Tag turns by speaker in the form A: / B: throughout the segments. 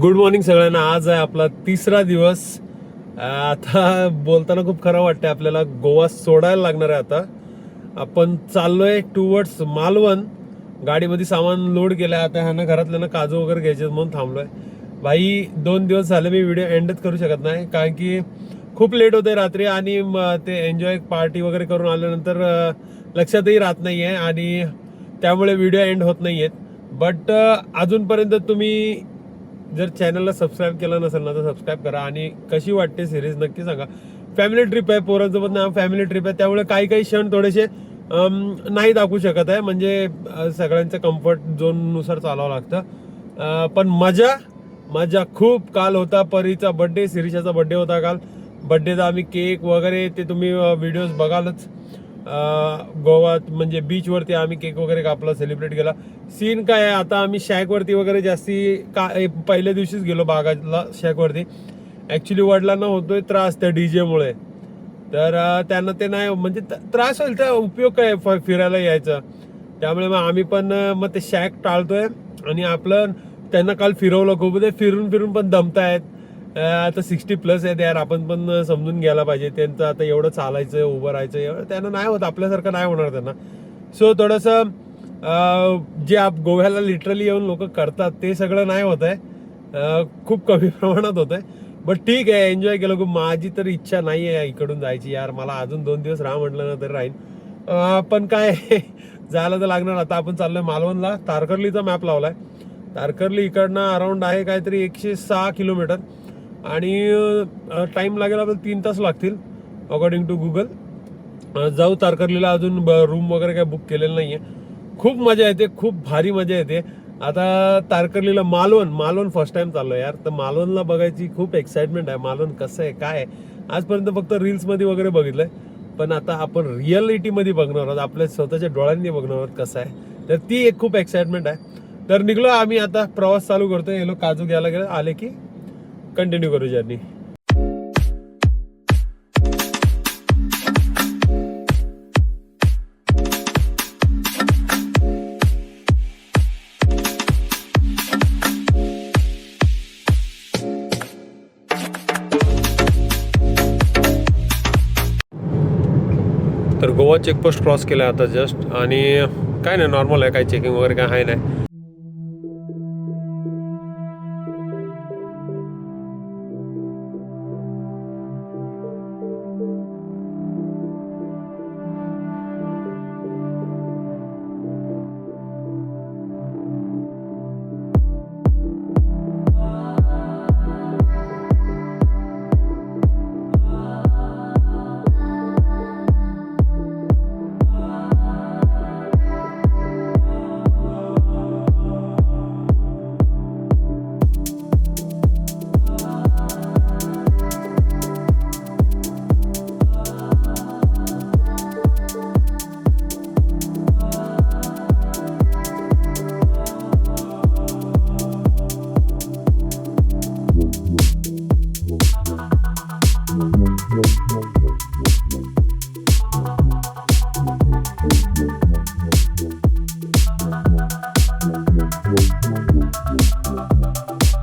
A: Good morning सगळ्यांना. आज आहे आपला तिसरा दिवस. आता बोलताना खूप खरं वाटतंय, आपल्याला गोवा सोडायला लागणार आहे. आता आपण चाललोय टुवर्ड्स मालवण. गाडीमध्ये सामान लोड केलंय. आता ह्यानं घरातल्यानं काजू वगैरे घ्यायचे म्हणून थांबलोय. भाई 2 दिवस झाले मी व्हिडिओ एंडच करू शकत नाही, कारण की खूप लेट होते रात्री आणि ते एन्जॉय पार्टी वगैरे करून आल्यानंतर लक्षातही राहत नाही आहे आणि त्यामुळे व्हिडिओ एंड होत नाही आहेत. बट अजूनपर्यंत तुम्ही जर चॅनलला सबस्क्राईब केलं नसेल ना तर सबस्क्राईब करा. आणि कशी वाटते सिरीज नक्की सांगा. फॅमिली ट्रिप आहे, पोरांसोबत ना फॅमिली ट्रिप आहे, त्यामुळे काही काही क्षण थोडेसे नाही दाखवू शकत आहे. म्हणजे सगळ्यांच्या कम्फर्ट झोननुसार चालावं लागतं. पण मजा खूप. काल होता परीचा बड्डे, शिरीषाचा बड्डे होता काल. बड्डेचा आम्ही केक वगैरे ते तुम्ही व्हिडिओज बघालच. गोवात म्हणजे बीचवरती आम्ही केक वगैरे कापला, सेलिब्रेट केला. सीन काय आहे, आता आम्ही शॅकवरती वगैरे जास्ती पहिल्या दिवशीच गेलो बागाला शॅकवरती. ॲक्च्युली वडिलांना होतोय त्रास त्या डीजेमुळे, तर त्यांना ते नाही म्हणजे त्रास होईल, तर उपयोग काय फिरायला यायचं. त्यामुळे मग आम्ही पण मग ते शॅक टाळतोय. आणि आपलं त्यांना काल फिरवलं खूप. ते फिरून पण दमतायत. आता 60+ आहेत यार, आपण पण समजून घ्यायला पाहिजे. त्यांचं आता एवढं चालायचं उभं राहायचं एवढं त्यांना नाही होत, आपल्यासारखं नाही होणार त्यांना. सो थोडंसं जे गोव्याला लिटरली येऊन लोक करतात ते सगळं नाही होत आहे. खूप कमी प्रमाणात होत आहे. बट ठीक आहे, एन्जॉय केलं खूप. माझी तर इच्छा नाही आहे इकडून जायची यार. मला अजून 2 दिवस राहा म्हटलं ना तर राहीन. पण काय जायला तर लागणार. आता आपण चाललोय मालवणला. तारकर्लीचा मॅप लावलाय. तारकर्ली इकडनं अराउंड आहे काहीतरी 106 किलोमीटर. आणि टाईम लागेल आपल्याला 3 तास लागतील अकॉर्डिंग टू गुगल. जाऊ तारकर्लीला. अजून रूम वगैरे काय बुक केलेलं नाही आहे. खूप मजा येते, खूप भारी मजा येते. आता तारकर्लीला मालवण फर्स्ट टाइम चाललो यार. तर मालवणला बघायची खूप एक्साइटमेंट आहे. मालवण कसं आहे काय आहे आजपर्यंत फक्त रील्समध्ये वगैरे बघितलंय, पण आता आपण रिअलिटीमध्ये बघणार आहोत, आपल्या स्वतःच्या डोळ्यांनी बघणार आहोत कसं आहे. तर ती एक खूप एक्साइटमेंट आहे. तर निघलो आम्ही, आता प्रवास चालू करतोय. हे लोक काजू घ्यायला गेले, आले की कंटिन्यू करू जर्नी. तर गोवा चेकपोस्ट क्रॉस केला आता जस्ट. आणि काय नाही, नॉर्मल आहे, काही चेकिंग वगैरे काय आहे नाही.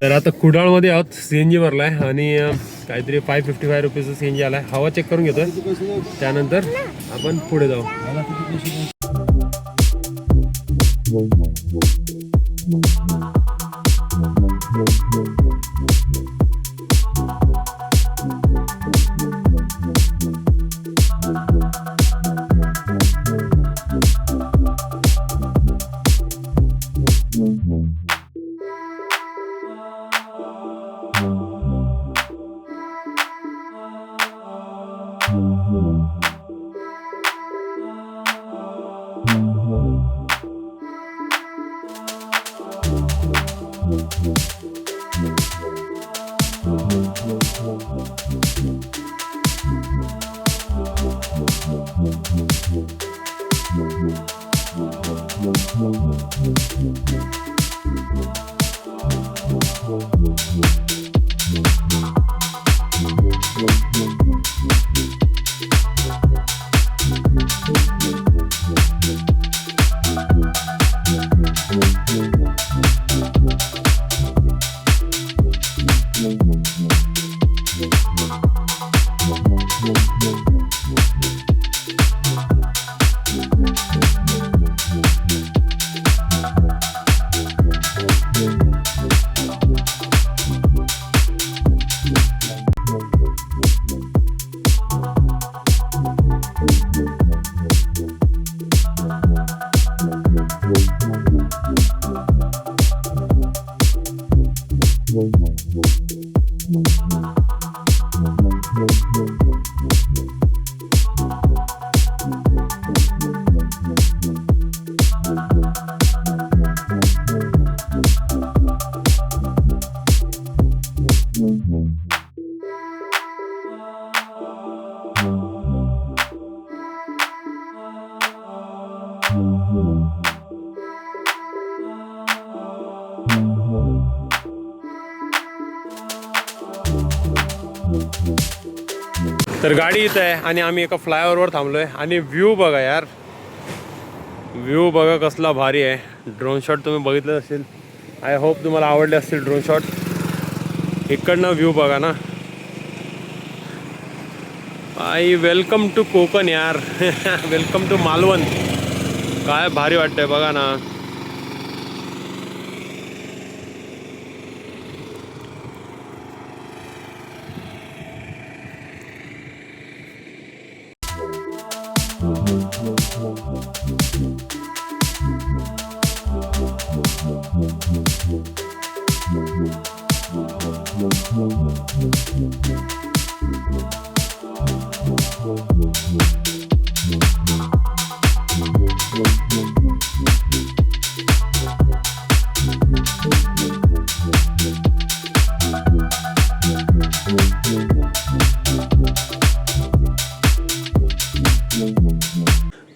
A: तर आता कुडाळमध्ये आहोत. CNG भरलाय आणि काहीतरी 555 रुपीजचा CNG आलाय. हवा चेक करून घेतोय, त्यानंतर आपण पुढे जाऊ. तर गाडी इथं आहे आणि आम्ही एका फ्लायओव्हरवर थांबलोय आणि व्ह्यू बघा यार, व्ह्यू बघा कसला भारी आहे. ड्रोन शॉट तुम्ही बघितलं असेल, आय होप तुम्हाला आवडले असतील ड्रोन शॉट. इकडनं व्ह्यू बघा ना. आई वेलकम टू कोकण यार. Welcome to Malvan. काय भारी वाटतंय बघा ना.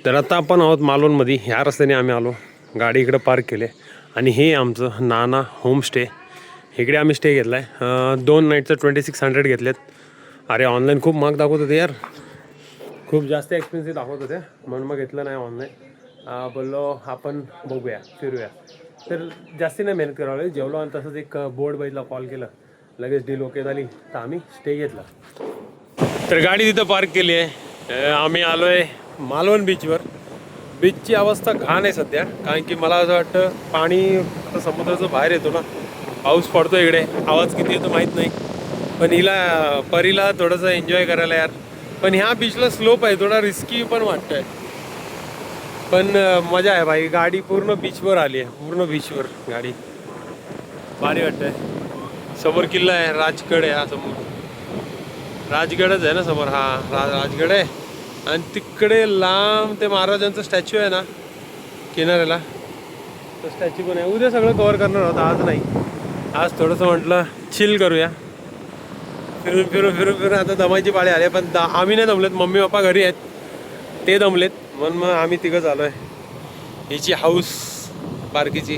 A: तर आता आपण आहोत मालवणमध्ये. ह्या रस्त्याने आम्ही आलो, गाडी इकडे पार्क केली आणि हे आमचं नाना होमस्टे. इकडे आम्ही स्टे घेतला आहे. 2 नाईटचं 2600 घेतलेत. अरे ऑनलाईन खूप महाग दाखवत होते यार, खूप जास्त एक्सपेन्सिव्ह दाखवत होते, म्हणून मग घेतलं नाही ऑनलाईन. बोललो आपण बघूया फिरूया. तर जास्ती नाही मेहनत करावं. जेवलो आणि तसंच एक बोर्ड बाईजला कॉल केलं, लगेच डील ओके झाली, तर आम्ही स्टे घेतला. तर गाडी तिथं पार्क केली आहे. आम्ही आलो आहे मालवण बीचवर. बीचची अवस्था घाण आहे सध्या, कारण की मला असं वाटतं पाणी आता समुद्राचं बाहेर येतो ना, पाऊस पडतो इकडे, आवाज किती येतो माहीत नाही. पण हिला परीला थोडंसं एन्जॉय करायला यार. पण ह्या बीचला स्लोप आहे, थोडा रिस्की पण वाटतंय, पण मजा आहे भाई. गाडी पूर्ण बीचवर आली आहे, पूर्ण बीचवर गाडी, भारी वाटतंय. समोर किल्ला आहे, राजगड आहे. हा समोर राजगडच आहे ना समोर. हा राजगड आहे आणि तिकडे लांब ते महाराजांचं स्टॅच्यू आहे ना किनाऱ्याला, तो स्टॅच्यू पण आहे. उद्या सगळं कव्हर करणार होता, आज नाही. आज थोडंसं म्हटलं चिल करूया. फिरून फिरून फिरून फिरून आता दमायची पाळी आली. पण आम्ही नाही दमलेत, मम्मी पप्पा घरी आहेत, ते दमलेत, म्हणून मग आम्ही तिघं झालो आहे. हिची हाऊस बारकीची.